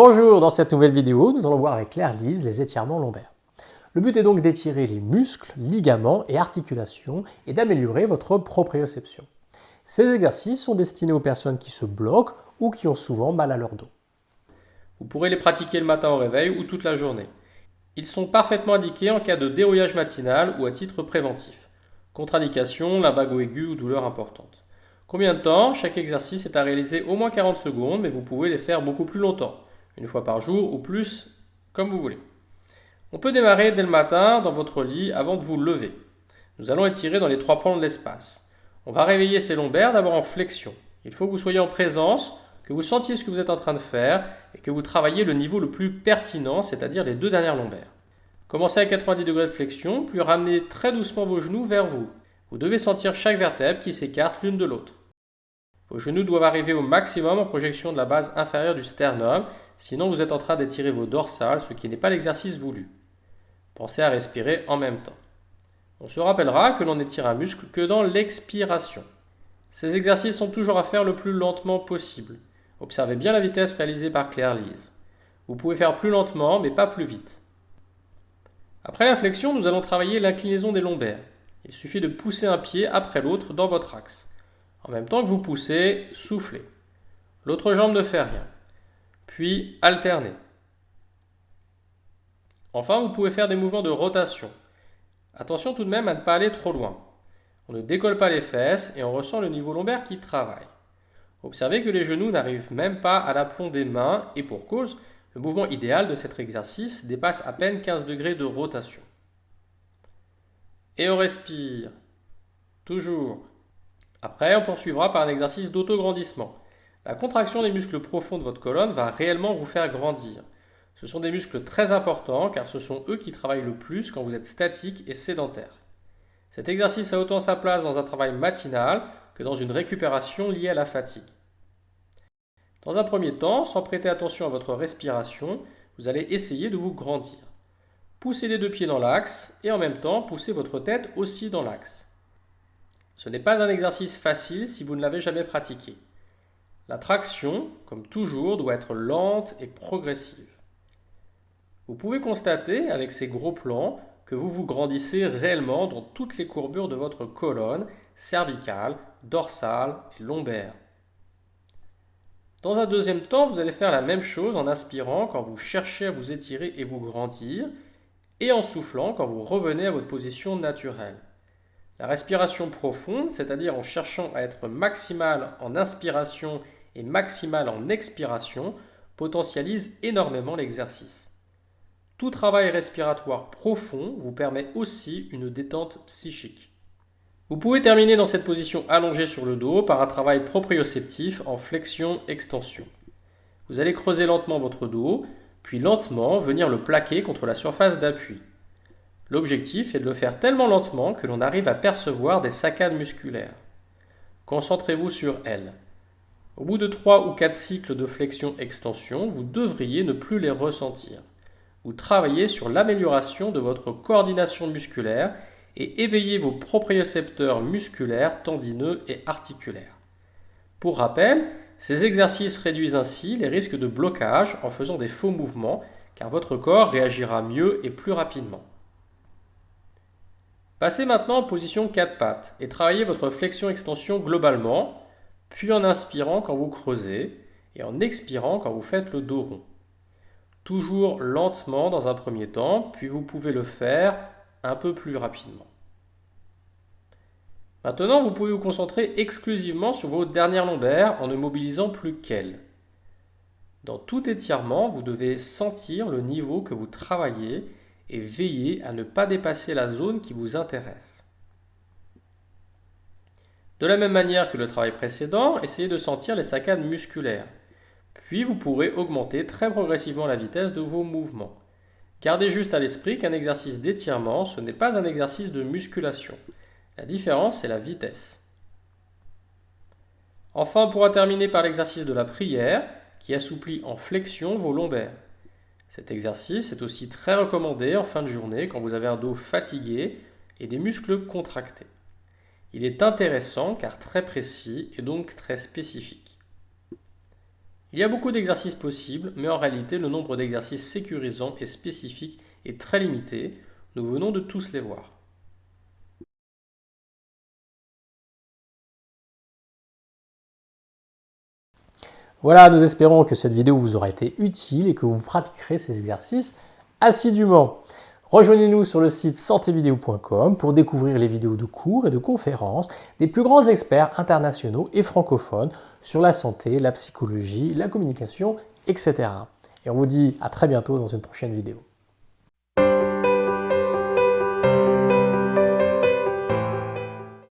Bonjour, dans cette nouvelle vidéo, nous allons voir avec Claire-Lise les étirements lombaires. Le but est donc d'étirer les muscles, ligaments et articulations et d'améliorer votre proprioception. Ces exercices sont destinés aux personnes qui se bloquent ou qui ont souvent mal à leur dos. Vous pourrez les pratiquer le matin au réveil ou toute la journée. Ils sont parfaitement indiqués en cas de dérouillage matinal ou à titre préventif. Contre-indication, lumbago aigu ou douleur importante. Combien de temps? Chaque exercice est à réaliser au moins 40 secondes, mais vous pouvez les faire beaucoup plus longtemps, une fois par jour ou plus, comme vous voulez. On peut démarrer dès le matin dans votre lit avant de vous lever. Nous allons étirer dans les trois pans de l'espace. On va réveiller ces lombaires d'abord en flexion. Il faut que vous soyez en présence, que vous sentiez ce que vous êtes en train de faire et que vous travaillez le niveau le plus pertinent, c'est-à-dire les deux dernières lombaires. Commencez à 90 degrés de flexion, puis ramenez très doucement vos genoux vers vous. Vous devez sentir chaque vertèbre qui s'écarte l'une de l'autre. Vos genoux doivent arriver au maximum en projection de la base inférieure du sternum, sinon vous êtes en train d'étirer vos dorsales, ce qui n'est pas l'exercice voulu. Pensez à respirer en même temps. On se rappellera que l'on n'étire un muscle que dans l'expiration. Ces exercices sont toujours à faire le plus lentement possible. Observez bien la vitesse réalisée par Claire-Lise. Vous pouvez faire plus lentement, mais pas plus vite. Après la flexion, nous allons travailler l'inclinaison des lombaires. Il suffit de pousser un pied après l'autre dans votre axe. En même temps que vous poussez, soufflez. L'autre jambe ne fait rien. Puis alternez. Enfin, vous pouvez faire des mouvements de rotation. Attention tout de même à ne pas aller trop loin. On ne décolle pas les fesses et on ressent le niveau lombaire qui travaille. Observez que les genoux n'arrivent même pas à l'aplomb des mains et pour cause, le mouvement idéal de cet exercice dépasse à peine 15 degrés de rotation. Et on respire. Toujours. Après, on poursuivra par un exercice d'autograndissement. La contraction des muscles profonds de votre colonne va réellement vous faire grandir. Ce sont des muscles très importants car ce sont eux qui travaillent le plus quand vous êtes statique et sédentaire. Cet exercice a autant sa place dans un travail matinal que dans une récupération liée à la fatigue. Dans un premier temps, sans prêter attention à votre respiration, vous allez essayer de vous grandir. Poussez les deux pieds dans l'axe et en même temps poussez votre tête aussi dans l'axe. Ce n'est pas un exercice facile si vous ne l'avez jamais pratiqué. La traction, comme toujours, doit être lente et progressive. Vous pouvez constater, avec ces gros plans, que vous vous grandissez réellement dans toutes les courbures de votre colonne, cervicale, dorsale et lombaire. Dans un deuxième temps, vous allez faire la même chose en inspirant quand vous cherchez à vous étirer et vous grandir, et en soufflant quand vous revenez à votre position naturelle. La respiration profonde, c'est-à-dire en cherchant à être maximale en inspiration et maximale en expiration, potentialise énormément l'exercice. Tout travail respiratoire profond vous permet aussi une détente psychique. Vous pouvez terminer dans cette position allongée sur le dos par un travail proprioceptif en flexion-extension. Vous allez creuser lentement votre dos, puis lentement venir le plaquer contre la surface d'appui. L'objectif est de le faire tellement lentement que l'on arrive à percevoir des saccades musculaires. Concentrez-vous sur elles. Au bout de 3 ou 4 cycles de flexion-extension, vous devriez ne plus les ressentir. Vous travaillez sur l'amélioration de votre coordination musculaire et éveillez vos propriocepteurs musculaires, tendineux et articulaires. Pour rappel, ces exercices réduisent ainsi les risques de blocage en faisant des faux mouvements, car votre corps réagira mieux et plus rapidement. Passez maintenant en position 4 pattes et travaillez votre flexion-extension globalement, puis en inspirant quand vous creusez et en expirant quand vous faites le dos rond. Toujours lentement dans un premier temps, puis vous pouvez le faire un peu plus rapidement. Maintenant, vous pouvez vous concentrer exclusivement sur vos dernières lombaires en ne mobilisant plus qu'elles. Dans tout étirement, vous devez sentir le niveau que vous travaillez et veiller à ne pas dépasser la zone qui vous intéresse. De la même manière que le travail précédent, essayez de sentir les saccades musculaires. Puis vous pourrez augmenter très progressivement la vitesse de vos mouvements. Gardez juste à l'esprit qu'un exercice d'étirement, ce n'est pas un exercice de musculation. La différence, c'est la vitesse. Enfin, on pourra terminer par l'exercice de la prière, qui assouplit en flexion vos lombaires. Cet exercice est aussi très recommandé en fin de journée quand vous avez un dos fatigué et des muscles contractés. Il est intéressant car très précis et donc très spécifique. Il y a beaucoup d'exercices possibles, mais en réalité, le nombre d'exercices sécurisants et spécifiques est très limité. Nous venons de tous les voir. Voilà, nous espérons que cette vidéo vous aura été utile et que vous pratiquerez ces exercices assidûment. Rejoignez-nous sur le site santévidéo.com pour découvrir les vidéos de cours et de conférences des plus grands experts internationaux et francophones sur la santé, la psychologie, la communication, etc. Et on vous dit à très bientôt dans une prochaine vidéo.